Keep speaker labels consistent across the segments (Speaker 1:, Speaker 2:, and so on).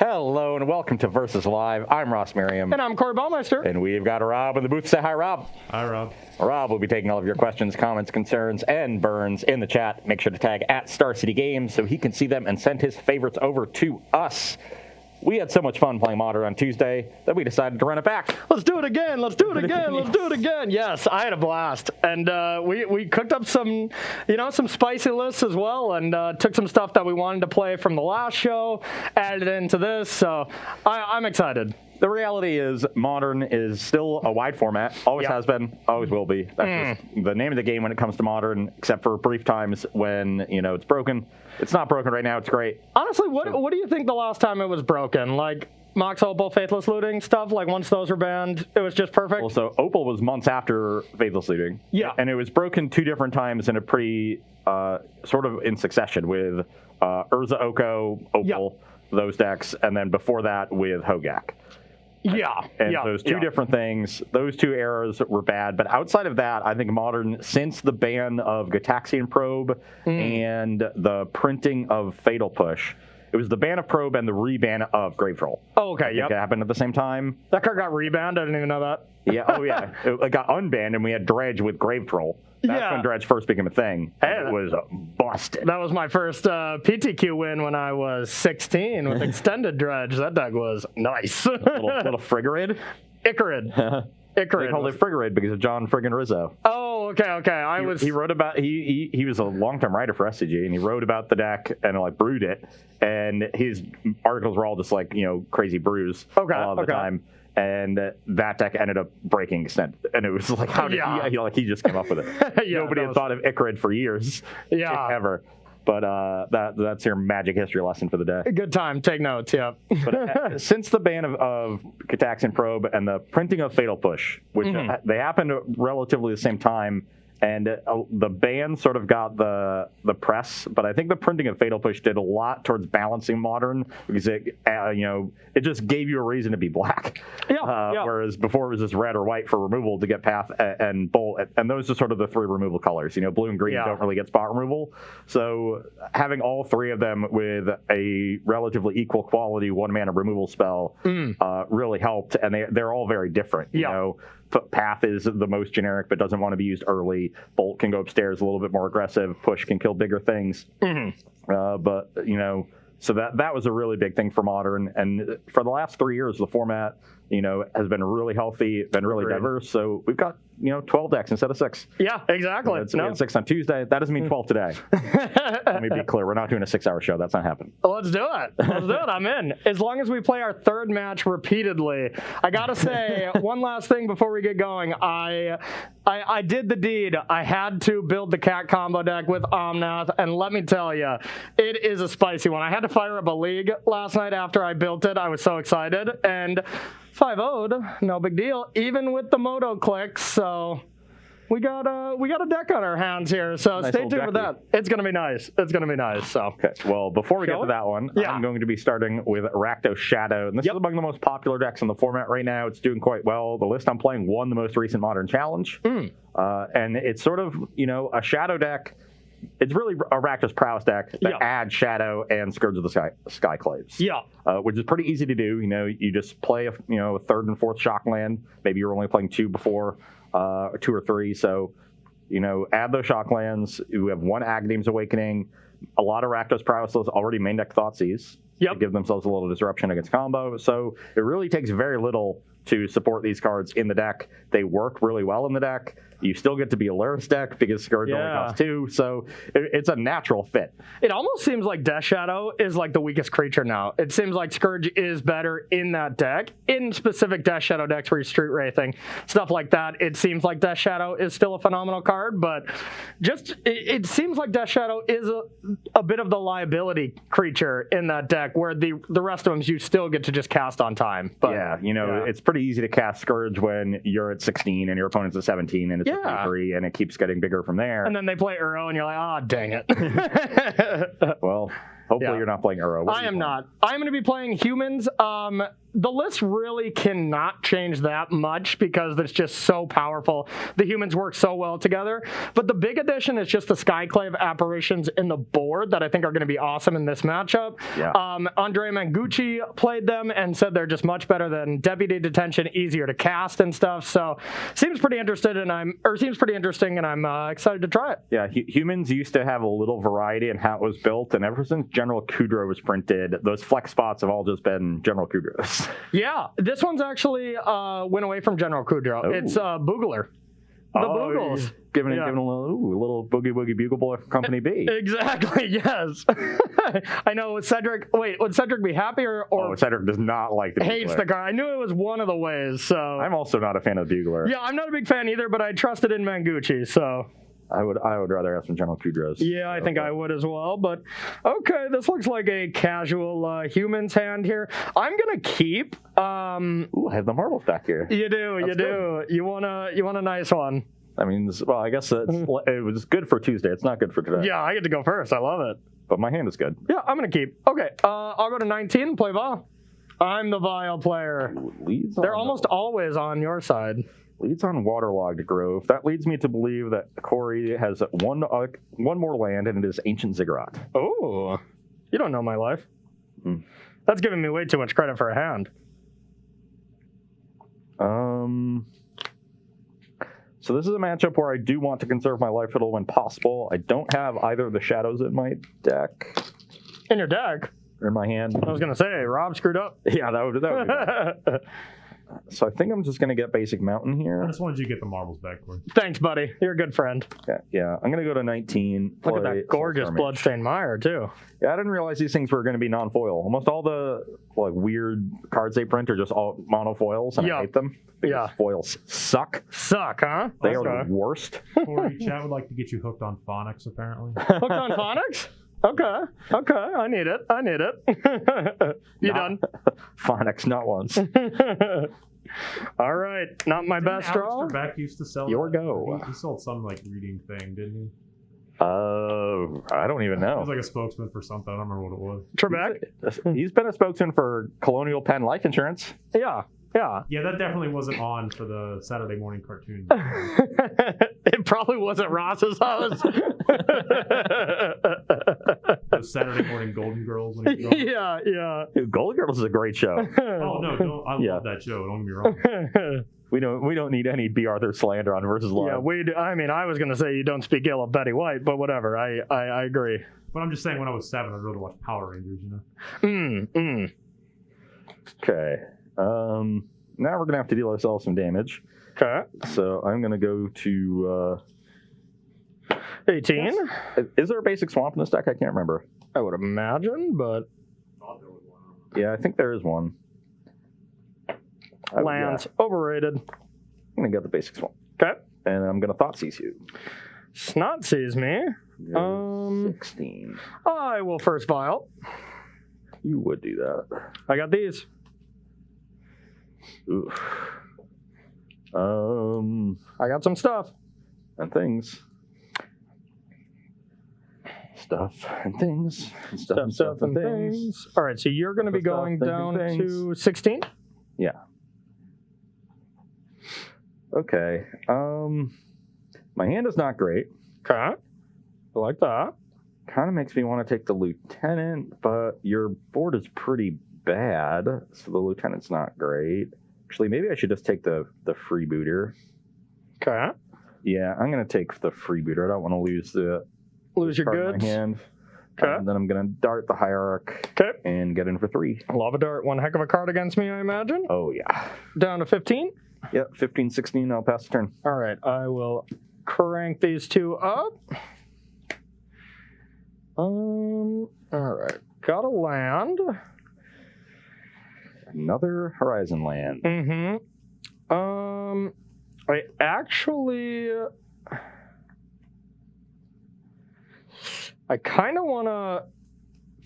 Speaker 1: Hello and welcome to Versus Live. I'm Ross Merriam.
Speaker 2: And I'm Corey Baumeister.
Speaker 1: And we've got Rob in the booth. Say hi, Rob.
Speaker 3: Hi, Rob.
Speaker 1: Rob will be taking all of your questions, comments, concerns, and burns in the chat. Make sure to tag at Star City Games so he can see them and send his favorites over to us. We had so much fun playing Modern on Tuesday that we decided to run it back.
Speaker 2: Let's do it again. Let's do it again. Let's do it again. Yes, I had a blast. And we cooked up some spicy lists as well, and took some stuff that we wanted to play from the last show, added into this. So I'm excited.
Speaker 1: The reality is Modern is still a wide format. Always has been, always will be. That's just the name of the game when it comes to Modern, except for brief times when, it's broken. It's not broken right now. It's great.
Speaker 2: Honestly, what do you think the last time it was broken? Like Mox Opal, Faithless Looting stuff? Like once those were banned, it was just perfect?
Speaker 1: Well, so Opal was months after Faithless Looting.
Speaker 2: Yeah.
Speaker 1: And it was broken two different times in a pretty sort of in succession with Urza Oko, Opal, those decks, and then before that with Hogak.
Speaker 2: Yeah.
Speaker 1: And those two different things, those two eras were bad. But outside of that, I think Modern, since the ban of Gataxian Probe and the printing of Fatal Push, it was the ban of Probe and the reban of Grave Troll.
Speaker 2: Oh, okay,
Speaker 1: It happened at the same time.
Speaker 2: That card got rebanned? I didn't even know that.
Speaker 1: Yeah, It got unbanned, and we had Dredge with Grave Troll. That's when Dredge first became a thing. And it was busted.
Speaker 2: That was my first PTQ win when I was 16 with Extended Dredge. That deck was nice.
Speaker 1: little Frigoride?
Speaker 2: Icarid.
Speaker 1: They called it Frigoride because of John friggin' Rizzo.
Speaker 2: Oh, okay.
Speaker 1: He wrote about he was a long-term writer for SCG, and he wrote about the deck and brewed it, and his articles were all just crazy brews all the time. And that deck ended up breaking Extend, and it was like, how did he just came up with it? Nobody had thought of Icarid for years, if ever. But that's your magic history lesson for the day.
Speaker 2: Good time. Take notes. Yeah.
Speaker 1: But since the ban of Gataxian Probe and the printing of Fatal Push, which they happened at relatively the same time, and the ban sort of got the press, but I think the printing of Fatal Push did a lot towards balancing Modern because it just gave you a reason to be black. Whereas before it was just red or white for removal to get Path and Bolt, and those are sort of the three removal colors. Blue and green don't really get spot removal. So having all three of them with a relatively equal quality 1-mana removal spell really helped, and they're all very different. Path is the most generic but doesn't want to be used early. Bolt can go upstairs a little bit more aggressive. Push can kill bigger things. So that was a really big thing for Modern. And for the last 3 years, the format, has been really healthy, been really diverse. So we've got, 12 decks instead of 6.
Speaker 2: Yeah, exactly.
Speaker 1: We had 6 on Tuesday. That doesn't mean 12 today. Let me be clear. We're not doing a 6-hour show. That's not happening.
Speaker 2: Let's do it. I'm in. As long as we play our third match repeatedly. I got to say, one last thing before we get going. I did the deed. I had to build the cat combo deck with Omnath, and let me tell you, it is a spicy one. I had to fire up a league last night after I built it. I was so excited, and 5-0'd, no big deal, even with the Moto clicks. So we got a deck on our hands here. So
Speaker 1: nice,
Speaker 2: stay tuned for that. It's gonna be nice. So
Speaker 1: okay. Well, before we get to that one, I'm going to be starting with Rakdos Shadow, and this is among the most popular decks in the format right now. It's doing quite well. The list I'm playing won the most recent Modern Challenge, and it's sort of a Shadow deck. It's really a Rakdos Prowess deck that adds Shadow and Scourge of the Skyclaves. Which is pretty easy to do. You just play a third and fourth shock land. Maybe you're only playing 2 before, 2 or 3. So, add those shock lands. You have 1 Aghanim Awakening. A lot of Rakdos Prowess already main deck Thoughtseize to give themselves a little disruption against combo. So it really takes very little to support these cards in the deck. They work really well in the deck. You still get to be a Luris deck because Scourge only costs 2, so it's a natural fit.
Speaker 2: It almost seems like Death Shadow is like the weakest creature now. It seems like Scourge is better in that deck. In specific Death Shadow decks where you're street wraithing, stuff like that, it seems like Death Shadow is still a phenomenal card, but it seems like Death Shadow is a bit of the liability creature in that deck where the rest of them you still get to just cast on time. But,
Speaker 1: it's pretty easy to cast Scourge when you're at 16 and your opponent's at 17 and it's a 3, and it keeps getting bigger from there.
Speaker 2: And then they play Uro and you're like, dang it.
Speaker 1: Well, hopefully you're not playing Uro.
Speaker 2: I am not. I'm going to be playing humans. the list really cannot change that much because it's just so powerful. The humans work so well together. But the big addition is just the Skyclave apparitions in the board that I think are going to be awesome in this matchup.
Speaker 1: Yeah.
Speaker 2: Andre Mangucci played them and said they're just much better than Deputy Detention, easier to cast and stuff. So seems pretty interesting, and I'm excited to try it.
Speaker 1: Yeah, humans used to have a little variety in how it was built, and ever since General Kudrow was printed, those flex spots have all just been General Kudrows.
Speaker 2: Yeah, this one's actually went away from General Kudrow.
Speaker 1: Oh.
Speaker 2: It's Boogler. The Boogles.
Speaker 1: Giving a little boogie woogie bugle boy for Company B.
Speaker 2: Exactly, yes. I know. Would Cedric be happy or
Speaker 1: Cedric does not like the
Speaker 2: hates
Speaker 1: bugler.
Speaker 2: the car? I knew it was one of the ways, so.
Speaker 1: I'm also not a fan of the bugler.
Speaker 2: Yeah, I'm not a big fan either, but I trusted in Mangucci, so.
Speaker 1: I would rather have some General Kudrows.
Speaker 2: Yeah, I think I would as well. But okay, this looks like a casual humans hand here. I'm gonna keep.
Speaker 1: Ooh, I have the marbles back here.
Speaker 2: You do. You want a nice one.
Speaker 1: I mean, well, I guess it was good for Tuesday. It's not good for today.
Speaker 2: Yeah, I get to go first. I love it.
Speaker 1: But my hand is good.
Speaker 2: Yeah, I'm gonna keep. Okay, I'll go to 19 and play Vial. I'm the Vial player. They're almost always on your side.
Speaker 1: Leads on Waterlogged Grove. That leads me to believe that Corey has one more land, and it is Ancient Ziggurat.
Speaker 2: Oh, you don't know my life. That's giving me way too much credit for a hand.
Speaker 1: So this is a matchup where I do want to conserve my life total when possible. I don't have either of the shadows in my deck.
Speaker 2: In your deck?
Speaker 1: Or in my hand.
Speaker 2: I was going to say, Rob screwed up.
Speaker 1: Yeah, that would be bad. So I think I'm just going to get basic mountain here.
Speaker 3: I just wanted you to get the marbles back, Corey.
Speaker 2: Thanks, buddy. You're a good friend.
Speaker 1: Yeah. I'm going to go to 19.
Speaker 2: Look at that gorgeous Bloodstained Mire, too.
Speaker 1: Yeah, I didn't realize these things were going to be non-foil. Almost all the weird cards they print are just all monofoils, and I hate them.
Speaker 2: Yeah.
Speaker 1: Foils suck.
Speaker 2: Suck, huh?
Speaker 1: They are the worst.
Speaker 3: Corey, chat would like to get you hooked on phonics, apparently.
Speaker 2: Hooked on phonics? Okay. I need it. You done?
Speaker 1: Phonics, not once.
Speaker 2: All right. Not my best draw.
Speaker 3: Alistair Beck used to sell
Speaker 1: Your
Speaker 3: that?
Speaker 1: go.
Speaker 3: He sold some reading thing, didn't he?
Speaker 1: I don't even know.
Speaker 3: He was like a spokesman for something. I don't remember what it was.
Speaker 2: Trebek?
Speaker 1: He's been a spokesman for Colonial Penn Life Insurance.
Speaker 2: Yeah.
Speaker 3: Yeah, that definitely wasn't on for the Saturday morning cartoon.
Speaker 2: It probably wasn't Ross's house.
Speaker 3: Those Saturday morning Golden Girls. When he was gone.
Speaker 2: Yeah.
Speaker 1: Dude, Golden Girls is a great show.
Speaker 3: Oh no, I love that show. Don't get me wrong.
Speaker 1: We don't need any B. Arthur slander on Versus Love.
Speaker 2: Yeah, I mean, I was going to say you don't speak ill of Betty White, but whatever. I agree.
Speaker 3: But I'm just saying, when I was 7, I'd rather watch Power Rangers. You know.
Speaker 1: Okay. Now we're gonna have to deal ourselves some damage.
Speaker 2: Okay.
Speaker 1: So I'm gonna go to
Speaker 2: 18.
Speaker 1: Is there a basic swamp in this deck? I can't remember.
Speaker 2: I would imagine, but
Speaker 1: yeah, I think there is one.
Speaker 2: Lands overrated.
Speaker 1: I'm gonna get the basic swamp.
Speaker 2: Okay.
Speaker 1: And I'm gonna Thoughtseize you.
Speaker 2: Snot sees me.
Speaker 1: 16.
Speaker 2: I will first Vial.
Speaker 1: You would do that.
Speaker 2: I got these.
Speaker 1: Oof.
Speaker 2: I got some stuff.
Speaker 1: And things. Stuff and things. Stuff and things.
Speaker 2: All right, so you're going to be going down to 16?
Speaker 1: Yeah. Okay. My hand is not great.
Speaker 2: Okay. I like that.
Speaker 1: Kind of makes me want to take the lieutenant, but your board is pretty bad, so the lieutenant's not great. Actually, maybe I should just take the freebooter.
Speaker 2: Okay.
Speaker 1: Yeah, I'm going to take the freebooter. I don't want to lose
Speaker 2: your
Speaker 1: card in
Speaker 2: goods.
Speaker 1: my hand.
Speaker 2: Okay.
Speaker 1: And then I'm going to dart the hierarch.
Speaker 2: Okay.
Speaker 1: And get in for 3.
Speaker 2: Lava Dart, one heck of a card against me, I imagine.
Speaker 1: Oh, yeah.
Speaker 2: Down to 15?
Speaker 1: Yep, 15, 16. I'll pass the turn.
Speaker 2: All right, I will crank these two up. All right, got a land.
Speaker 1: Another Horizon land.
Speaker 2: I actually, I kind of want to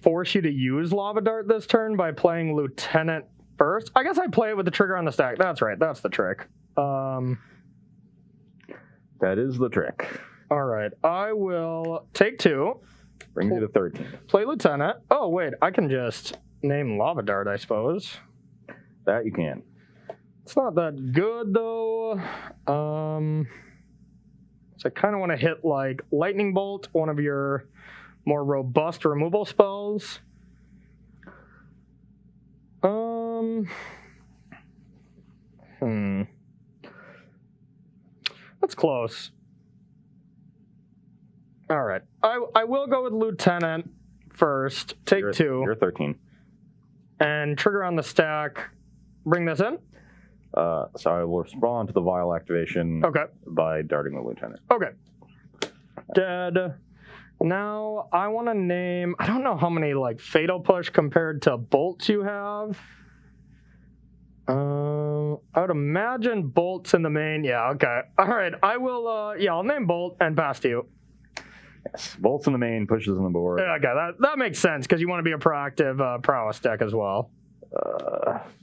Speaker 2: force you to use Lava Dart this turn by playing Lieutenant first. I guess I play it with the trigger on the stack. That's right, that's the trick.
Speaker 1: That is the trick.
Speaker 2: All right, I will take 2.
Speaker 1: Brings you to 13.
Speaker 2: Play Lieutenant. Oh, wait, I can just name Lava Dart, I suppose.
Speaker 1: That you can.
Speaker 2: It's not that good, though. So I kind of want to hit, like, Lightning Bolt, one of your more robust removal spells. That's close. All right. I will go with Lieutenant first. Take 2.
Speaker 1: You're 13.
Speaker 2: And trigger on the stack. Bring this in.
Speaker 1: So I will respond to the vial activation by darting the Lieutenant.
Speaker 2: Okay. Dead. Now, I want to name... I don't know how many, like, Fatal Push compared to bolts you have. I would imagine bolts in the main. Yeah, okay. All right, I will... I'll name bolt and pass to you.
Speaker 1: Yes, bolts in the main, pushes on the board.
Speaker 2: Okay, that makes sense, because you want to be a proactive prowess deck as well.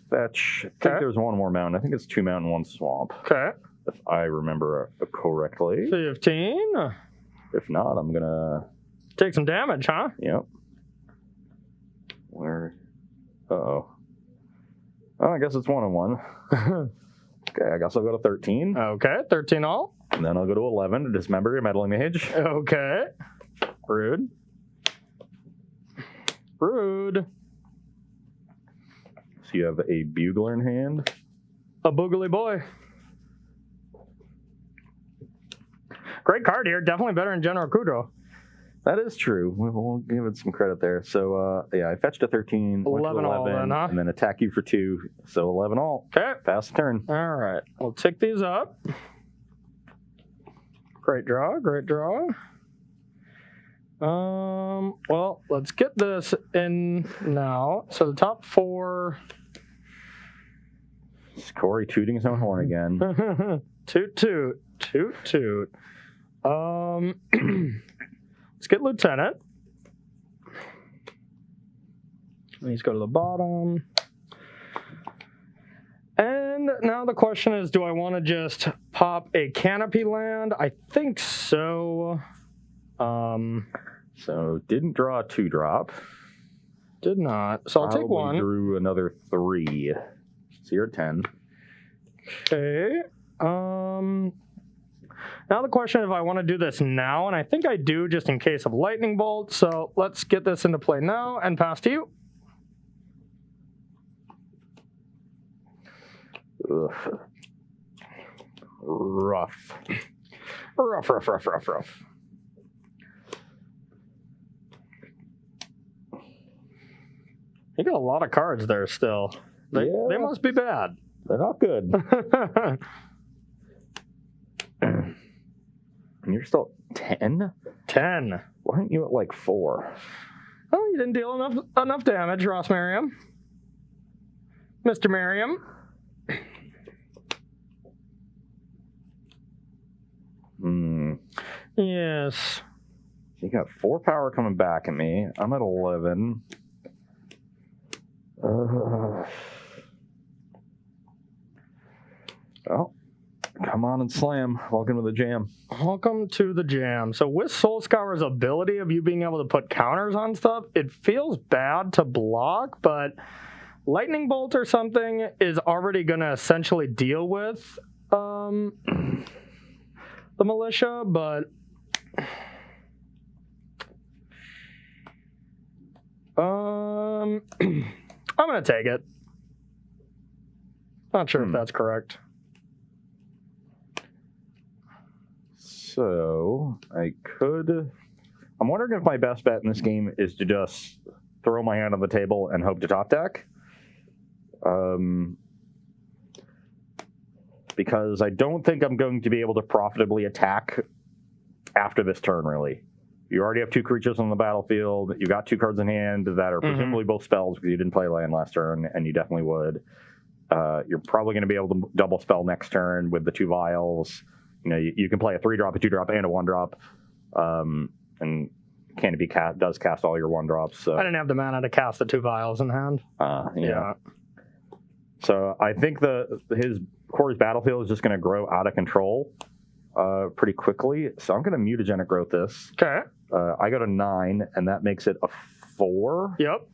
Speaker 1: Fetch. I think there's one more mountain. I think it's 2 mountain, 1 swamp.
Speaker 2: Okay.
Speaker 1: If I remember correctly.
Speaker 2: 15.
Speaker 1: If not, I'm gonna...
Speaker 2: Take some damage, huh?
Speaker 1: Yep. Where? Uh-oh. Oh, I guess it's 1 and 1. Okay, I guess I'll go to 13.
Speaker 2: Okay, 13 all.
Speaker 1: And then I'll go to 11 to dismember your meddling mage.
Speaker 2: Okay. Rude. Rude.
Speaker 1: So you have a bugler in hand.
Speaker 2: A boogly boy. Great card here. Definitely better than General Kudrow.
Speaker 1: That is true. We'll give it some credit there. So, I fetched a 13,
Speaker 2: 11 all then, huh?
Speaker 1: and then attack you for 2. So 11 all.
Speaker 2: Okay.
Speaker 1: Pass the turn.
Speaker 2: All right. We'll tick these up. Great draw. Great draw. Well, let's get this in now. So the top 4.
Speaker 1: It's Corey tooting his own horn again.
Speaker 2: Toot, toot. Toot, toot. Let's get Lieutenant. Let's go to the bottom. And now the question is, do I want to just pop a canopy land? I think so.
Speaker 1: So didn't draw a 2-drop.
Speaker 2: Did not. So I'll take 1.
Speaker 1: Drew another 3. So you're at 10.
Speaker 2: Okay. Now the question is if I want to do this now, and I think I do just in case of lightning bolt. So let's get this into play now and pass to you.
Speaker 1: Ugh. Rough.
Speaker 2: Rough. You got a lot of cards there still. They must be bad.
Speaker 1: They're not good. And you're still 10?
Speaker 2: 10.
Speaker 1: Why aren't you at like 4?
Speaker 2: Oh, you didn't deal enough damage, Ross Merriam. Mr. Merriam. Yes.
Speaker 1: You got 4 power coming back at me. I'm at 11. Oh, come on and slam. Welcome to the jam.
Speaker 2: Welcome to the jam. So with Soul Scour's ability of you being able to put counters on stuff, it feels bad to block, but Lightning Bolt or something is already going to essentially deal with the militia, but I'm going to take it. Not sure if that's correct.
Speaker 1: So, I'm wondering if my best bet in this game is to just throw my hand on the table and hope to top deck. Because I don't think I'm going to be able to profitably attack after this turn, really. You already have 2 creatures on the battlefield. You've got 2 cards in hand that are presumably both spells because you didn't play land last turn, and you definitely would. You're probably going to be able to double spell next turn with the 2 vials. You know, you can play a 3-drop, a 2-drop, and a 1-drop. And Canopy does cast all your 1-drops. So.
Speaker 2: I didn't have the mana to cast the 2 vials in hand.
Speaker 1: Yeah. So I think his Corey's battlefield is just going to grow out of control pretty quickly. So I'm going to mutagenic growth this.
Speaker 2: Okay.
Speaker 1: I go to 9, and that makes it a 4.
Speaker 2: Yep.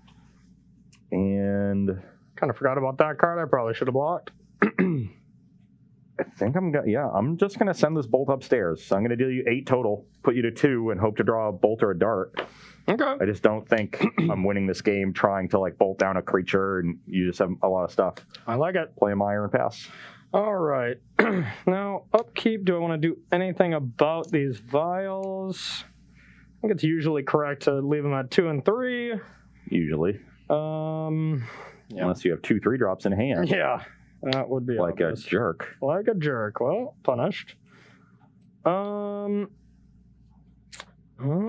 Speaker 1: And
Speaker 2: Kind of forgot about that card. I probably should have blocked.
Speaker 1: I think I'm just going to send this bolt upstairs. So I'm going to deal you 8 total, put you to 2, and hope to draw a bolt or a dart.
Speaker 2: Okay.
Speaker 1: I just don't think I'm winning this game trying to like bolt down a creature and you just have a lot of stuff.
Speaker 2: I like it.
Speaker 1: Play a Mire and pass.
Speaker 2: All right. Now, upkeep. Do I want to do anything about these vials? I think it's usually correct to leave them at 2 and 3.
Speaker 1: Usually.
Speaker 2: Yeah.
Speaker 1: Unless you have 2 3-drops in hand.
Speaker 2: Yeah. That would be
Speaker 1: like
Speaker 2: obvious.
Speaker 1: a jerk.
Speaker 2: Like a jerk. Well, punished. Well,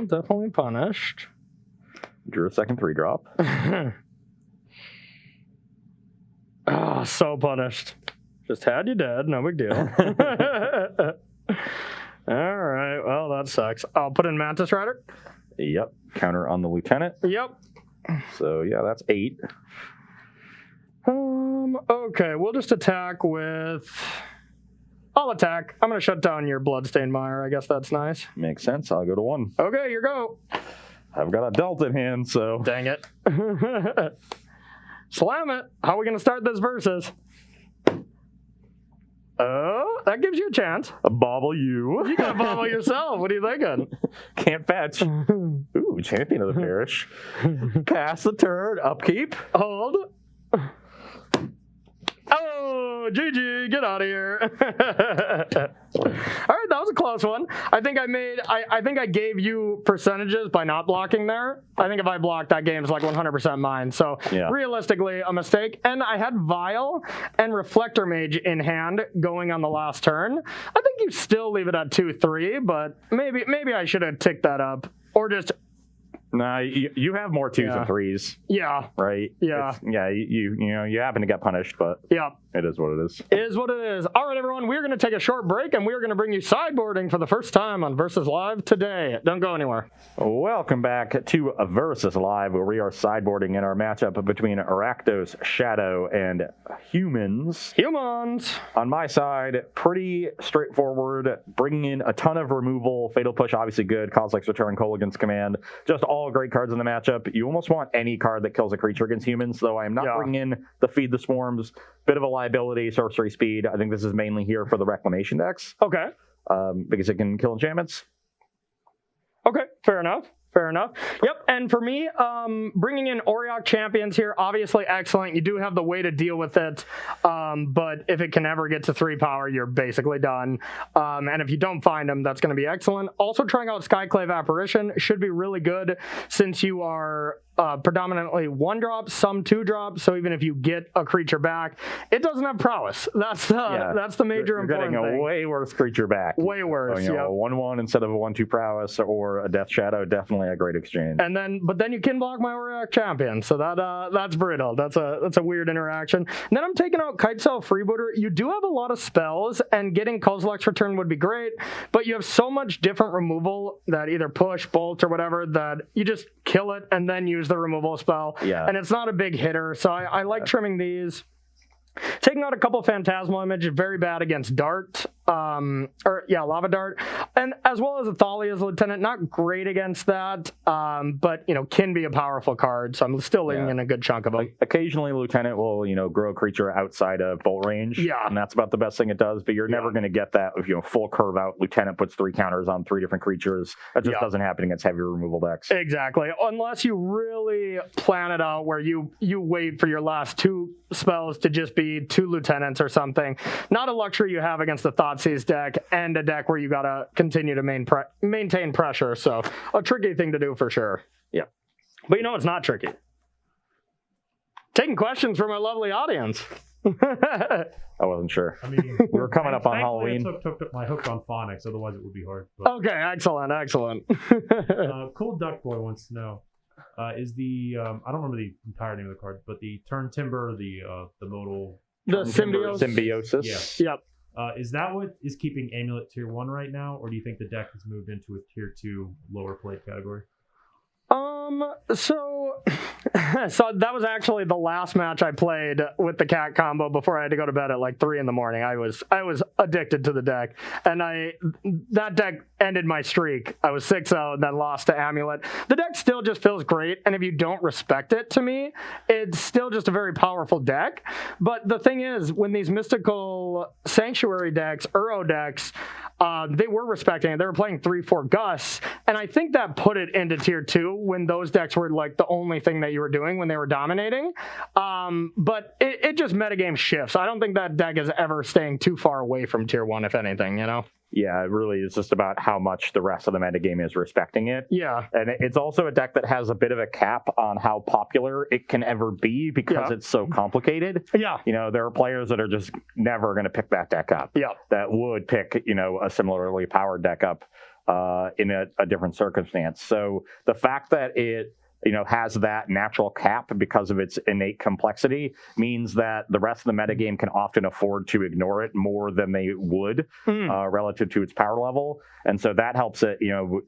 Speaker 2: definitely punished.
Speaker 1: Drew a second 3-drop.
Speaker 2: Oh, so punished. Just had you dead. No big deal. All right. Well, that sucks. I'll put in Mantis Rider.
Speaker 1: Yep. Counter on the Lieutenant.
Speaker 2: Yep.
Speaker 1: So, yeah, that's 8.
Speaker 2: Okay, we'll just attack with... I'll attack. I'm going to shut down your Bloodstained Mire. I guess that's nice.
Speaker 1: Makes sense. I'll go to 1.
Speaker 2: Okay, you go.
Speaker 1: I've got a Delta in hand, so...
Speaker 2: Dang it. Slam it. How are we going to start this versus? Oh, that gives you a chance.
Speaker 1: A bobble you.
Speaker 2: You got to bobble yourself. What are you thinking?
Speaker 1: Can't fetch. Ooh, Champion of the Parish. Pass the turn. Upkeep.
Speaker 2: Hold. Oh, GG, get out of here. All right, that was a close one. I think I gave you percentages by not blocking there. I think if I blocked, that game's like 100% mine. So realistically, a mistake. And I had Vial and Reflector Mage in hand going on the last turn. I think you still leave it at 2-3, but maybe I should have ticked that up. Or just...
Speaker 1: Nah, you have more 2s and 3s.
Speaker 2: Yeah.
Speaker 1: Right?
Speaker 2: Yeah.
Speaker 1: You happen to get punished, but it is what it is.
Speaker 2: It is what it is. All right, everyone, we're going to take a short break, and we're going to bring you sideboarding for the first time on Versus Live today. Don't go anywhere.
Speaker 1: Welcome back to Versus Live, where we are sideboarding in our matchup between Rakdos, Shadow, and Humans. On my side, pretty straightforward, bringing in a ton of removal. Fatal Push, obviously good. Kozilek's Return, Kolaghan's Command. Just all great cards in the matchup. You almost want any card that kills a creature against humans, though I am not bringing in the Feed the Swarms. Bit of a liability, sorcery speed. I think this is mainly here for the Reclamation decks.
Speaker 2: Okay.
Speaker 1: Because it can kill enchantments.
Speaker 2: Okay, fair enough. Yep, and for me, bringing in Auriok Champions here, obviously excellent. You do have the way to deal with it, but if it can ever get to 3 power, you're basically done. And if you don't find them, that's going to be excellent. Also, trying out Skyclave Apparition should be really good since you are predominantly 1-drop, some 2-drop. So even if you get a creature back, it doesn't have prowess. That's the major important thing.
Speaker 1: You're getting a way worse creature back.
Speaker 2: Way worse.
Speaker 1: So, a 1/1 instead of a 1/2 prowess or a Death Shadow, definitely a great exchange.
Speaker 2: But then you can block my Auriok Champion, so that's brutal. That's a weird interaction. And then I'm taking out Kite Cell Freebooter. You do have a lot of spells, and getting Kozilek's Return would be great, but you have so much different removal that either push, bolt, or whatever that you just kill it and then use the removal spell.
Speaker 1: Yeah.
Speaker 2: And it's not a big hitter, so I like trimming these. Taking out a couple Phantasmal Image, very bad against Dart, Lava Dart, and as well as Athalia's Lieutenant, not great against that, but can be a powerful card. So I'm still leaving in a good chunk of them.
Speaker 1: Occasionally, Lieutenant will grow a creature outside of bolt range, and that's about the best thing it does. But you're never going to get that if full curve out. Lieutenant puts 3 counters on 3 different creatures. That just doesn't happen against heavy removal decks.
Speaker 2: Exactly, unless you really plan it out where you wait for your last 2 spells to just be 2 lieutenants or something. Not a luxury you have against the Thoughtseize deck and a deck where you gotta continue to maintain pressure. So a tricky thing to do for sure. Yeah, but it's not tricky. Taking questions from our lovely audience.
Speaker 1: I wasn't sure.
Speaker 3: I mean,
Speaker 1: we were coming up on Halloween.
Speaker 3: I took my hook on Phonics, otherwise it would be hard. But,
Speaker 2: okay, excellent.
Speaker 3: Cool Duck Boy wants to know. Is the I don't remember the entire name of the card, but the Turn Timber, the modal,
Speaker 2: the
Speaker 1: Symbiosis.
Speaker 2: Yeah. Yep.
Speaker 3: Is that what is keeping Amulet Tier 1 right now, or do you think the deck has moved into a Tier 2 lower play category?
Speaker 2: So that was actually the last match I played with the cat combo before I had to go to bed at like 3 a.m. I was addicted to the deck, and that deck ended my streak. I was 6-0 and then lost to Amulet. The deck still just feels great, and if you don't respect it, to me, it's still just a very powerful deck. But the thing is, when these mystical sanctuary decks, Uro decks, they were respecting it. They were playing 3-4 Gus, and I think that put it into tier 2 when those decks were like the only thing that you were doing when they were dominating. But it just metagame shifts. I don't think that deck is ever staying too far away from tier 1, if anything, you know?
Speaker 1: Yeah, it really is just about how much the rest of the metagame is respecting it.
Speaker 2: Yeah.
Speaker 1: And it's also a deck that has a bit of a cap on how popular it can ever be because it's so complicated.
Speaker 2: Yeah.
Speaker 1: You know, there are players that are just never going to pick that deck up.
Speaker 2: Yeah.
Speaker 1: That would pick, you know, a similarly powered deck up in a different circumstance. So the fact that it, you know, has that natural cap because of its innate complexity means that the rest of the metagame can often afford to ignore it more than they would relative to its power level. And so that helps it, you know,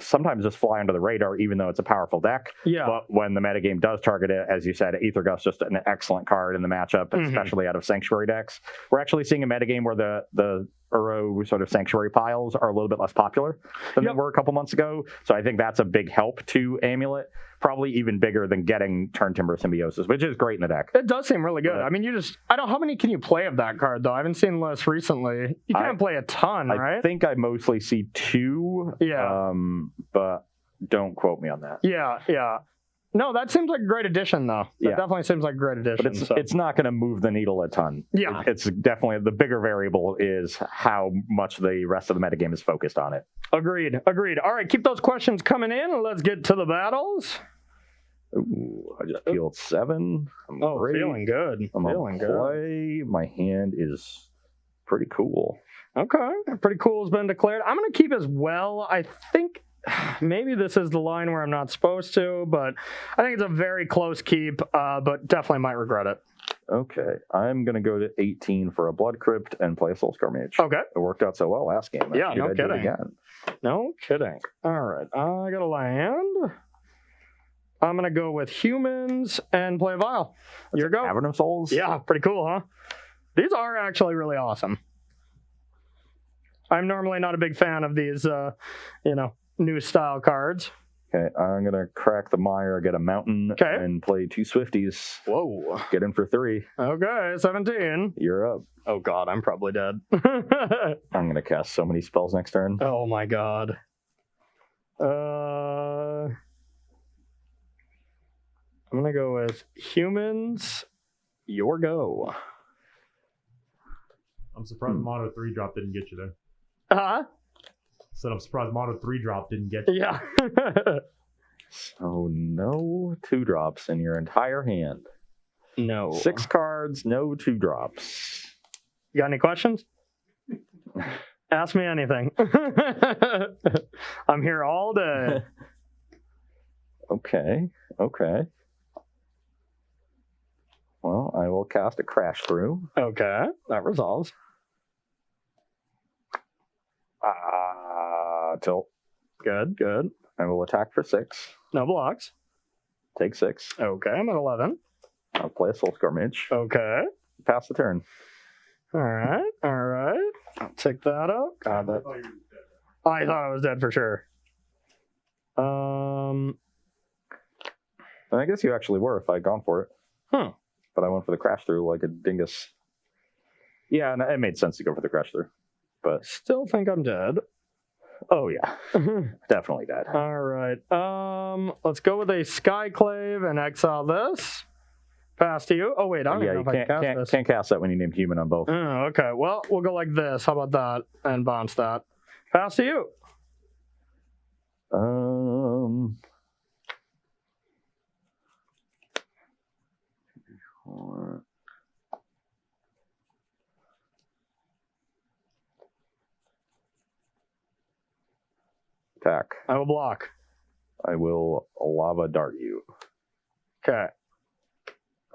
Speaker 1: sometimes just fly under the radar, even though it's a powerful deck.
Speaker 2: Yeah.
Speaker 1: But when the metagame does target it, as you said, Aether Gust just an excellent card in the matchup, especially out of Sanctuary decks. We're actually seeing a metagame where the Uro sort of Sanctuary piles are a little bit less popular than they were a couple months ago. So I think that's a big help to Amulet. Probably even bigger than getting Turn Timber Symbiosis, which is great in the deck.
Speaker 2: It does seem really good. I mean, how many can you play of that card, though? I haven't seen lists recently. You can't play a ton, right?
Speaker 1: I think I mostly see 2.
Speaker 2: Yeah.
Speaker 1: But don't quote me on that.
Speaker 2: Yeah, yeah. No, that seems like a great addition, though. That definitely seems like a great addition.
Speaker 1: But it's not going to move the needle a ton.
Speaker 2: Yeah.
Speaker 1: It's definitely, the bigger variable is how much the rest of the metagame is focused on it.
Speaker 2: Agreed. All right, keep those questions coming in, and let's get to the battles.
Speaker 1: Ooh, I just peeled 7. I'm great.
Speaker 2: Feeling good.
Speaker 1: I'm feeling good. My hand is pretty cool.
Speaker 2: Okay. Pretty cool has been declared. I'm going to keep as well. I think maybe this is the line where I'm not supposed to, but I think it's a very close keep, but definitely might regret it.
Speaker 1: Okay. I'm going to go to 18 for a Blood Crypt and play a Soulscar Mage.
Speaker 2: Okay.
Speaker 1: It worked out so well last game.
Speaker 2: Yeah, no kidding.
Speaker 1: Do it again.
Speaker 2: No kidding. All right. I got a land. I'm going to go with humans and play a Vial. Your go.
Speaker 1: Cavern of Souls?
Speaker 2: Yeah, pretty cool, huh? These are actually really awesome. I'm normally not a big fan of these, new style cards.
Speaker 1: Okay, I'm going to crack the Mire, get a Mountain, and play 2 Swifties.
Speaker 2: Whoa.
Speaker 1: Get in for 3.
Speaker 2: Okay, 17.
Speaker 1: You're up.
Speaker 2: Oh, God, I'm probably dead.
Speaker 1: I'm going to cast so many spells next turn.
Speaker 2: Oh, my God. I'm going to go with humans. Your go.
Speaker 3: I'm surprised Mono 3-drop didn't get you there.
Speaker 2: Huh?
Speaker 3: Said I'm surprised Mono 3-drop didn't get you.
Speaker 2: Yeah.
Speaker 1: So no 2-drops in your entire hand.
Speaker 2: No.
Speaker 1: 6 cards, no 2-drops.
Speaker 2: You got any questions? Ask me anything. I'm here all day.
Speaker 1: Okay. Well, I will cast a Crash Through.
Speaker 2: Okay, that resolves.
Speaker 1: Tilt.
Speaker 2: Good.
Speaker 1: I will attack for 6.
Speaker 2: No blocks.
Speaker 1: Take 6.
Speaker 2: Okay, I'm at 11.
Speaker 1: I'll play a Soulscar Mage.
Speaker 2: Okay.
Speaker 1: Pass the turn.
Speaker 2: All right. I'll take that out. God, that. I thought I was dead for sure.
Speaker 1: I guess you actually were if I'd gone for it. But I went for the Crash Through like a dingus. Yeah, and it made sense to go for the Crash Through. But
Speaker 2: still think I'm dead.
Speaker 1: Oh yeah, definitely dead.
Speaker 2: All right. Let's go with a Skyclave and exile this. Pass to you. Oh wait, I don't even know if I can cast this.
Speaker 1: Can't cast that when you name human on both.
Speaker 2: Oh, okay. Well, we'll go like this. How about that? And bounce that. Pass to you.
Speaker 1: Attack.
Speaker 2: I will block.
Speaker 1: I will Lava Dart you.
Speaker 2: Okay.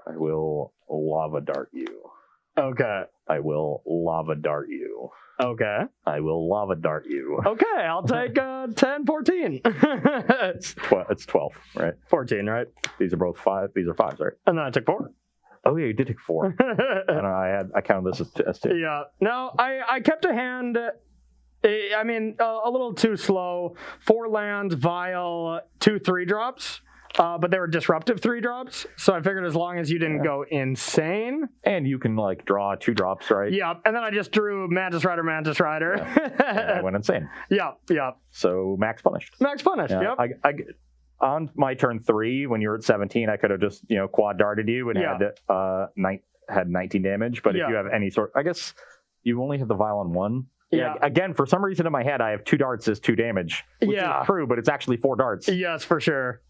Speaker 1: I will Lava Dart you.
Speaker 2: Okay.
Speaker 1: I will lava dart you.
Speaker 2: Okay.
Speaker 1: I will lava dart you.
Speaker 2: Okay, I'll take 10, 14.
Speaker 1: It's 12, right?
Speaker 2: 14, right?
Speaker 1: These are both 5. These are 5s, right?
Speaker 2: And then I took 4.
Speaker 1: Oh yeah, you did take 4. I counted this as 2.
Speaker 2: Yeah. No, I kept a hand. I mean, a little too slow. 4 lands, Vial, 2 3-drops. But they were disruptive 3-drops, so I figured as long as you didn't go insane.
Speaker 1: And you can like draw 2-drops, right?
Speaker 2: Yeah, and then I just drew Mantis Rider.
Speaker 1: And I went insane.
Speaker 2: Yeah.
Speaker 1: So max punished.
Speaker 2: Max punished,
Speaker 1: Yeah,
Speaker 2: yep.
Speaker 1: I on my turn 3, when you were at 17, I could have just quad darted you and had 19 damage. But if you have any sort, I guess you only have the Vial on 1. Yeah. Again, for some reason in my head, I have 2 darts as 2 damage, which is true, but it's actually 4 darts.
Speaker 2: Yes, for sure.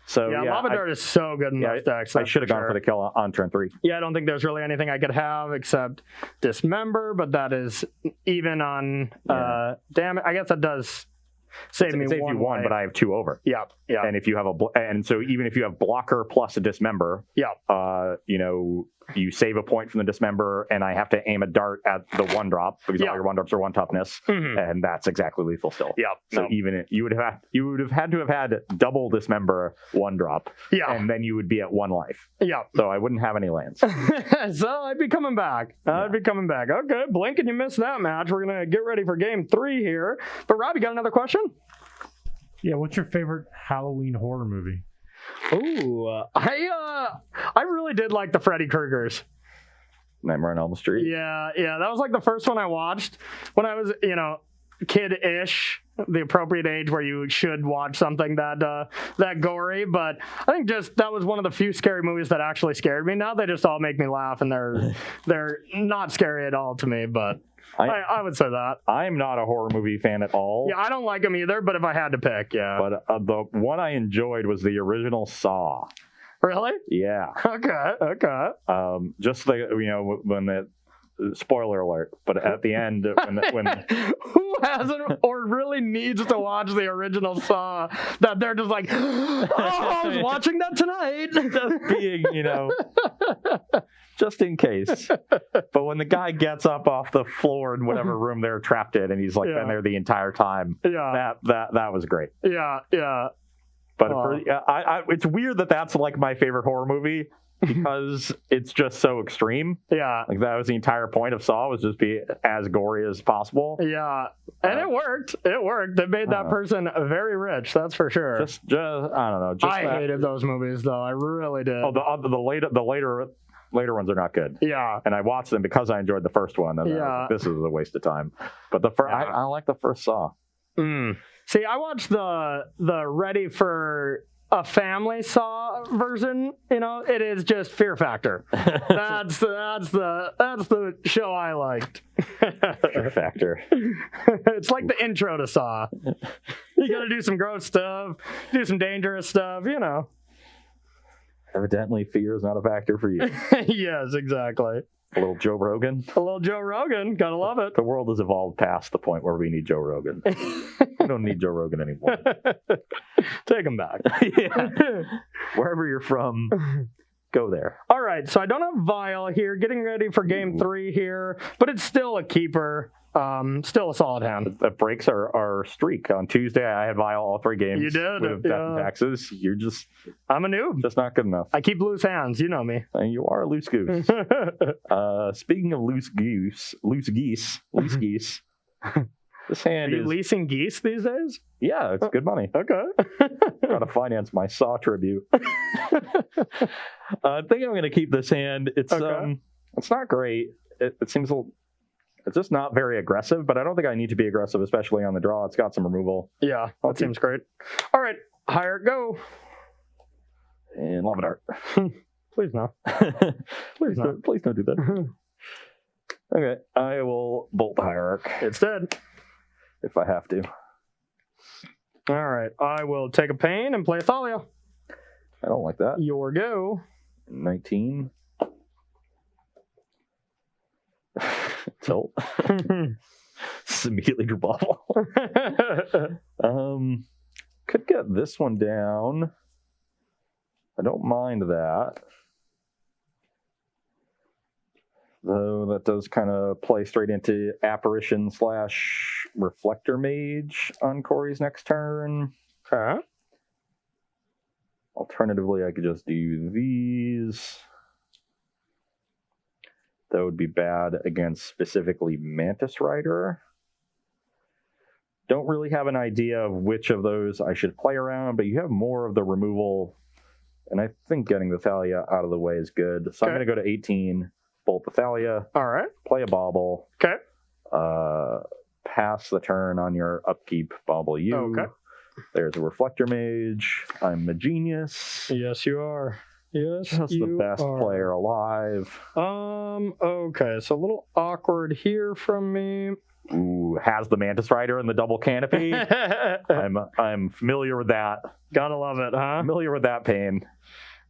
Speaker 1: So
Speaker 2: Lava Dart is so good in those decks.
Speaker 1: I should have gone for the kill on turn 3.
Speaker 2: Yeah, I don't think there's really anything I could have except Dismember, but that is even on damage. I guess that does save me
Speaker 1: saves
Speaker 2: one.
Speaker 1: You 1, but I have 2 over.
Speaker 2: Yeah.
Speaker 1: And if you have and so even if you have blocker plus a Dismember, you save a point from the Dismember, and I have to aim a dart at the 1-drop because all your 1-drops are 1 toughness, and that's exactly lethal still.
Speaker 2: Yeah.
Speaker 1: So even you would have had to have had double Dismember 1-drop, and then you would be at 1 life.
Speaker 2: Yeah.
Speaker 1: So I wouldn't have any lands.
Speaker 2: So I'd be coming back. Okay, blink and you missed that match. We're gonna get ready for game 3 here. But Rob, you got another question?
Speaker 3: Yeah. What's your favorite Halloween horror movie?
Speaker 2: Ooh, I really did like the Freddy Kruegers.
Speaker 1: Nightmare on Elm Street.
Speaker 2: Yeah, that was like the first one I watched when I was, kid-ish, the appropriate age where you should watch something that gory. But I think just that was one of the few scary movies that actually scared me. Now they just all make me laugh, and they're not scary at all to me. But I would say that.
Speaker 1: I'm not a horror movie fan at all.
Speaker 2: Yeah, I don't like them either, but if I had to pick,
Speaker 1: But the one I enjoyed was the original Saw.
Speaker 2: Really?
Speaker 1: Yeah.
Speaker 2: Okay.
Speaker 1: Just when the spoiler alert, but at the end when
Speaker 2: who hasn't or really needs to watch the original Saw that they're just like, oh, I was watching that tonight.
Speaker 1: Just being, just in case. But when the guy gets up off the floor in whatever room they're trapped in, and he's like been there the entire time, that was great.
Speaker 2: Yeah.
Speaker 1: But it's weird that that's like my favorite horror movie because it's just so extreme.
Speaker 2: Yeah.
Speaker 1: Like that was the entire point of Saw, was just be as gory as possible.
Speaker 2: Yeah. And it worked. They made that person very rich, that's for sure.
Speaker 1: Just I don't know.
Speaker 2: I hated those movies though. I really did.
Speaker 1: Oh, the later ones are not good.
Speaker 2: Yeah.
Speaker 1: And I watched them because I enjoyed the first one. And I was like, this is a waste of time. But I like the first Saw.
Speaker 2: See, I watched the Ready for a Family Saw version. It is just Fear Factor. That's the show I liked.
Speaker 1: Fear Factor.
Speaker 2: It's like the intro to Saw. You got to do some gross stuff, do some dangerous stuff.
Speaker 1: Evidently, fear is not a factor for you.
Speaker 2: Yes, exactly.
Speaker 1: A little Joe Rogan.
Speaker 2: Gotta love it.
Speaker 1: The world has evolved past the point where we need Joe Rogan. We don't need Joe Rogan anymore.
Speaker 2: Take him back.
Speaker 1: Wherever you're from, go there.
Speaker 2: All right, so I don't have Vial here. Getting ready for game 3 here, but it's still a keeper. Still a solid hand.
Speaker 1: That breaks our streak. On Tuesday, I had Vial all 3 games.
Speaker 2: You did.
Speaker 1: With Death and Taxes.
Speaker 2: I'm a noob.
Speaker 1: Just not good enough.
Speaker 2: I keep loose hands. You know me.
Speaker 1: And you are a loose goose. Speaking of loose geese. This hand
Speaker 2: Are you leasing geese these days?
Speaker 1: Yeah, it's good money.
Speaker 2: Okay.
Speaker 1: Trying to finance my Saw tribute. I think I'm going to keep this hand. It's not great. It seems a little. It's just not very aggressive, but I don't think I need to be aggressive, especially on the draw. It's got some removal.
Speaker 2: Yeah, that seems great. All right, higher go.
Speaker 1: And Lava Dart.
Speaker 2: Please no.
Speaker 1: Please don't do that. Okay, I will bolt the Hierarch.
Speaker 2: It's dead.
Speaker 1: If I have to.
Speaker 2: All right, I will take a pain and play Thalia.
Speaker 1: I don't like that.
Speaker 2: Your go.
Speaker 1: 19. Tilt. Immediately drew bubble. Could get this one down. I don't mind that. Though that does kind of play straight into Apparition / Reflector Mage on Corey's next turn.
Speaker 2: Okay.
Speaker 1: Alternatively, I could just do these. That would be bad against specifically Mantis Rider. Don't really have an idea of which of those I should play around, but you have more of the removal, and I think getting the Thalia out of the way is good. So I'm going to go to 18, bolt the Thalia.
Speaker 2: All right.
Speaker 1: Play a Bauble.
Speaker 2: Okay.
Speaker 1: Pass the turn on your upkeep, Bauble you.
Speaker 2: Okay.
Speaker 1: There's a Reflector Mage. I'm a genius.
Speaker 2: Yes, you are. Yes,
Speaker 1: Just
Speaker 2: you
Speaker 1: the best
Speaker 2: are.
Speaker 1: player alive.
Speaker 2: Okay, so a little awkward here from me.
Speaker 1: Ooh, has the Mantis Rider and the double canopy. I'm familiar with that.
Speaker 2: Gotta love it, huh?
Speaker 1: Familiar with that pain.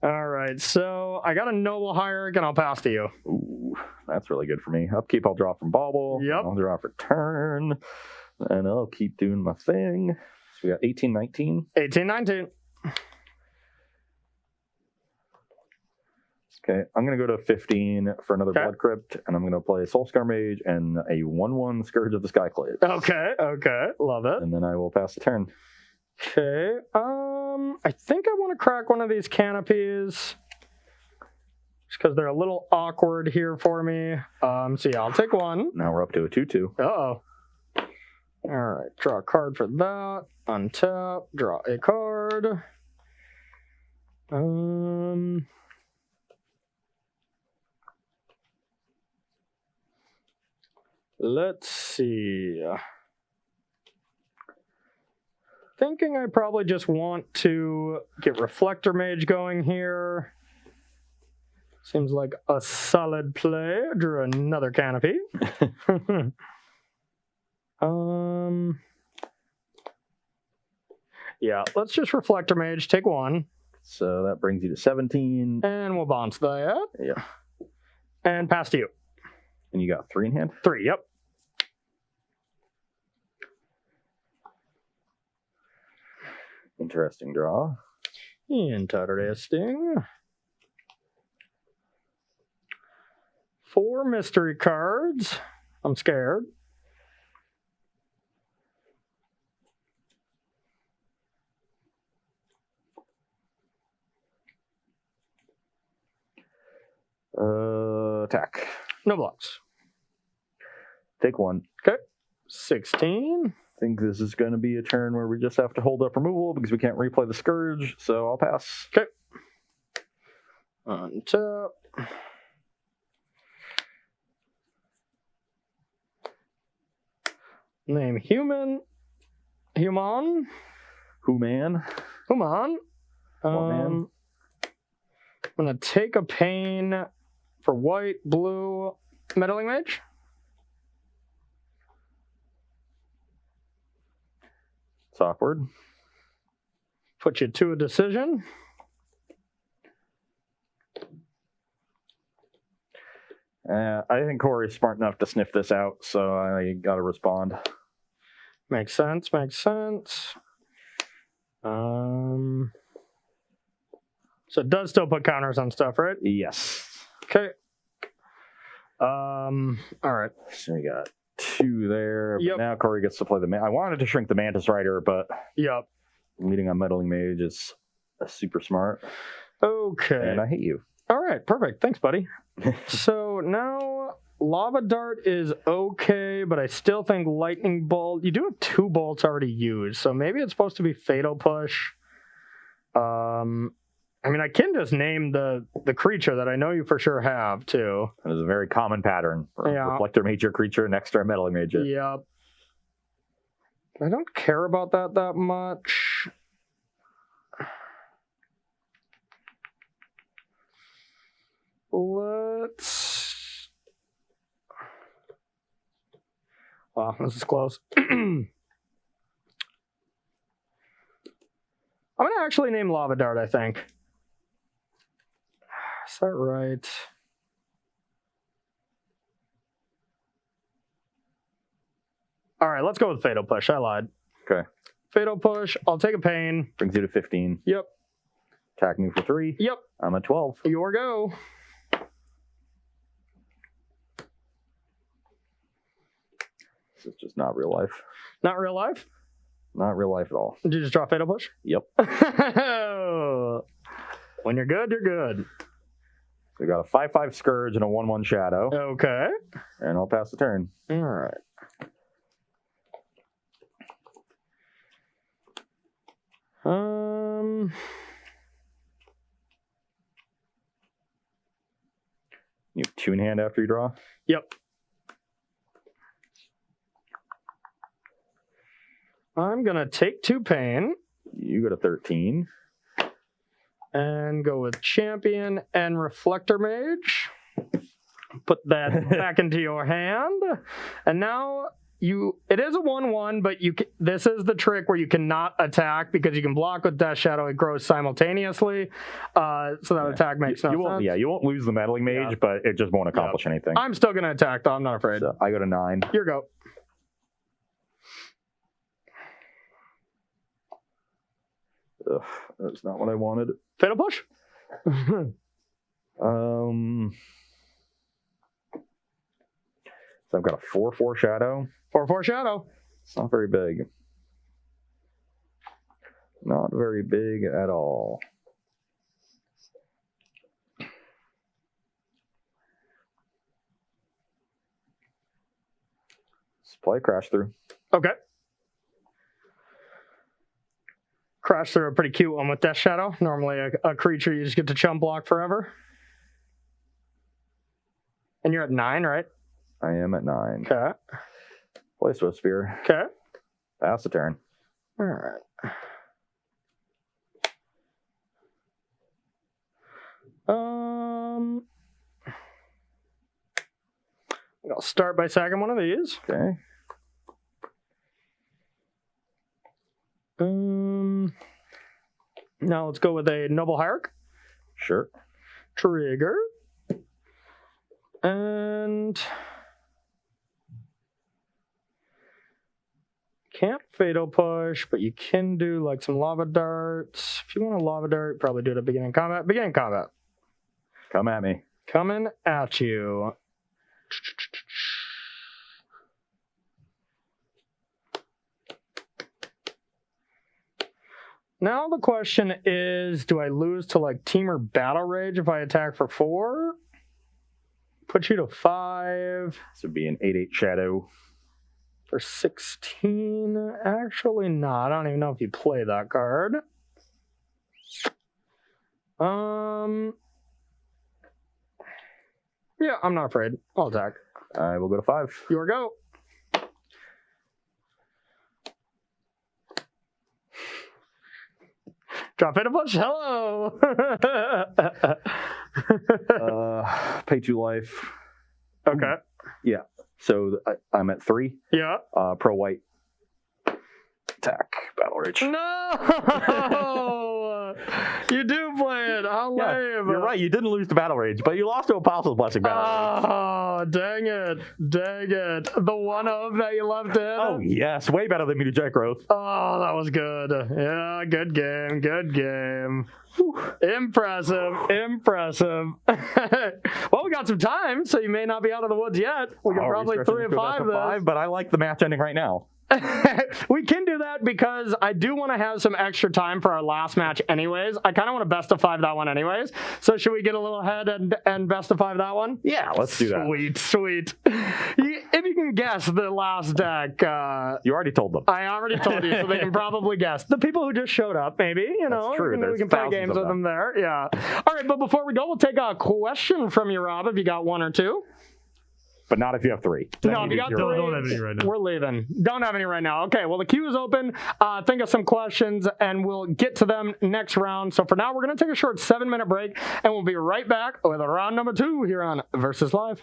Speaker 2: All right, so I got a Noble Hierarch, and I'll pass to you.
Speaker 1: Ooh, that's really good for me. Upkeep, I'll draw from Bauble.
Speaker 2: Yep.
Speaker 1: I'll draw for turn, and I'll keep doing my thing. So we got 18, 19.
Speaker 2: 18, 19.
Speaker 1: Okay, I'm going to go to 15 for another
Speaker 2: Okay.
Speaker 1: Blood Crypt, and I'm going to play Soulscar Mage and a 1/1 Scourge of the Skyclades.
Speaker 2: Okay, love it.
Speaker 1: And then I will pass the turn.
Speaker 2: Okay, I think I want to crack one of these canopies. Just because they're a little awkward here for me. So yeah, I'll take one.
Speaker 1: Now we're up to a 2/2.
Speaker 2: Uh-oh. All right, draw a card for that. Untap, draw a card. Let's see. Thinking I probably just want to get Reflector Mage going here. Seems like a solid play. Drew another canopy. Yeah, let's just Reflector Mage, take one.
Speaker 1: So that brings you to 17.
Speaker 2: And we'll bounce that.
Speaker 1: Yeah.
Speaker 2: And pass to you.
Speaker 1: And you got 3 in hand?
Speaker 2: 3, yep.
Speaker 1: Interesting draw.
Speaker 2: Interesting. 4 mystery cards. I'm scared.
Speaker 1: Attack.
Speaker 2: No blocks.
Speaker 1: Take 1.
Speaker 2: Okay. 16.
Speaker 1: I think this is going to be a turn where we just have to hold up removal because we can't replay the Scourge, so I'll pass.
Speaker 2: Okay. Untap. Name human. Human.
Speaker 1: Human.
Speaker 2: Human.
Speaker 1: Man?
Speaker 2: I'm going to take a pain for white, blue, Meddling Mage.
Speaker 1: It's awkward.
Speaker 2: Put you to a decision.
Speaker 1: I think Corey's smart enough to sniff this out, so I got to respond.
Speaker 2: Makes sense, makes sense. So it does still put counters on stuff, right?
Speaker 1: Yes.
Speaker 2: Okay. All right.
Speaker 1: So we got 2 there. But
Speaker 2: Yep.
Speaker 1: now Corey gets to play the... I wanted to shrink the Mantis Rider, but
Speaker 2: Yep.
Speaker 1: leading on Meddling Mage is super smart.
Speaker 2: Okay.
Speaker 1: And I hate you.
Speaker 2: All right, perfect. Thanks, buddy. So now Lava Dart is okay, but I still think Lightning Bolt... You do have 2 bolts already used, so maybe it's supposed to be Fatal Push. I mean, I can just name the creature that I know you for sure have, too.
Speaker 1: It is a very common pattern.
Speaker 2: Yeah.
Speaker 1: Reflector Major creature next to a Meddling Major.
Speaker 2: Yep. I don't care about that much. Let's... Wow, this is close. I'm going to actually name Lava Dart, I think. Is that right? All right, let's go with Fatal Push. I lied.
Speaker 1: Okay.
Speaker 2: Fatal Push. I'll take a pain.
Speaker 1: Brings you to 15.
Speaker 2: Yep.
Speaker 1: Attack me for 3.
Speaker 2: Yep.
Speaker 1: I'm at 12.
Speaker 2: Your go.
Speaker 1: is just not real life.
Speaker 2: Not real life?
Speaker 1: Not real life at all.
Speaker 2: Did you just draw Fatal Push?
Speaker 1: Yep.
Speaker 2: When you're good, you're good.
Speaker 1: We got a 5/5 Scourge and a 1/1 Shadow.
Speaker 2: Okay.
Speaker 1: And I'll pass the turn.
Speaker 2: All right.
Speaker 1: You have 2 in hand after you draw?
Speaker 2: Yep. I'm going to take 2 pain.
Speaker 1: You go to 13.
Speaker 2: And go with Champion and Reflector Mage. Put that back into your hand. And now it is a 1/1, but this is the trick where you cannot attack because you can block with Death Shadow. It grows simultaneously. So that attack makes no sense.
Speaker 1: Yeah, you won't lose the Meddling Mage, but it just won't accomplish anything.
Speaker 2: I'm still going to attack, though. I'm not afraid.
Speaker 1: So I go to 9.
Speaker 2: Your go.
Speaker 1: Ugh, that's not what I wanted.
Speaker 2: Fatal Push?
Speaker 1: So I've got a 4/4 Shadow.
Speaker 2: 4/4 Shadow.
Speaker 1: It's not very big. Not very big at all. Let's play Crash Through.
Speaker 2: Okay. Crash Through a pretty cute one with Death Shadow. Normally a creature you just get to chum block forever. And you're at 9, right?
Speaker 1: I am at 9.
Speaker 2: Okay.
Speaker 1: Play Swift Sphere.
Speaker 2: Okay.
Speaker 1: Pass the turn.
Speaker 2: All right. I'll start by sacking one of these.
Speaker 1: Okay.
Speaker 2: Now let's go with a Noble Hierarch.
Speaker 1: Sure.
Speaker 2: Trigger. And can't Fatal Push, but you can do like some Lava Darts. If you want a Lava Dart, probably do it at beginning combat. Beginning combat.
Speaker 1: Come at me.
Speaker 2: Coming at you. Now the question is, do I lose to like Teamer Battle Rage if I attack for 4? Put you to 5.
Speaker 1: This would be an 8/8 Shadow.
Speaker 2: For 16? Actually not. I don't even know if you play that card. Yeah, I'm not afraid. I'll attack.
Speaker 1: I will go to 5.
Speaker 2: Your go. Drop Fatal Push. Hello.
Speaker 1: Pay 2 life.
Speaker 2: Okay.
Speaker 1: Yeah. So I'm at 3.
Speaker 2: Yeah.
Speaker 1: Pro white. Attack. Battle Rage.
Speaker 2: No! You do play it. How
Speaker 1: Yeah,
Speaker 2: lame.
Speaker 1: you're right. You didn't lose to Battle Rage, but you lost to Apostle's Blessing Battle Rage.
Speaker 2: Oh, dang it. Dang it. The one of that you left in.
Speaker 1: Oh, yes. Way better than Mutagen Growth.
Speaker 2: Oh, that was good. Yeah, good game. Good game. Whew. Impressive. Impressive. Well, we got some time, so you may not be out of the woods yet. We can probably 3 and 5 this.
Speaker 1: But I like the match ending right now.
Speaker 2: We can do that because I do want to have some extra time for our last match anyways. I kind of want to best of 5 that one anyways. So should we get a little ahead and best of 5 that one?
Speaker 1: Yeah, let's do that.
Speaker 2: Sweet, sweet. If you can guess the last deck.
Speaker 1: You already told them.
Speaker 2: I already told you, so they can probably guess. The people who just showed up, maybe, you know.
Speaker 1: That's true.
Speaker 2: We can play games with them there. Yeah. All right, but before we go, we'll take a question from you, Rob, if you got 1 or 2.
Speaker 1: But not if you have 3.
Speaker 2: No, if you got 3,
Speaker 3: don't have any right now.
Speaker 2: We're leaving. Don't have any right now. Okay, well, the queue is open. Think of some questions, and we'll get to them next round. So for now, we're going to take a short 7-minute break, and we'll be right back with round number 2 here on Versus Live.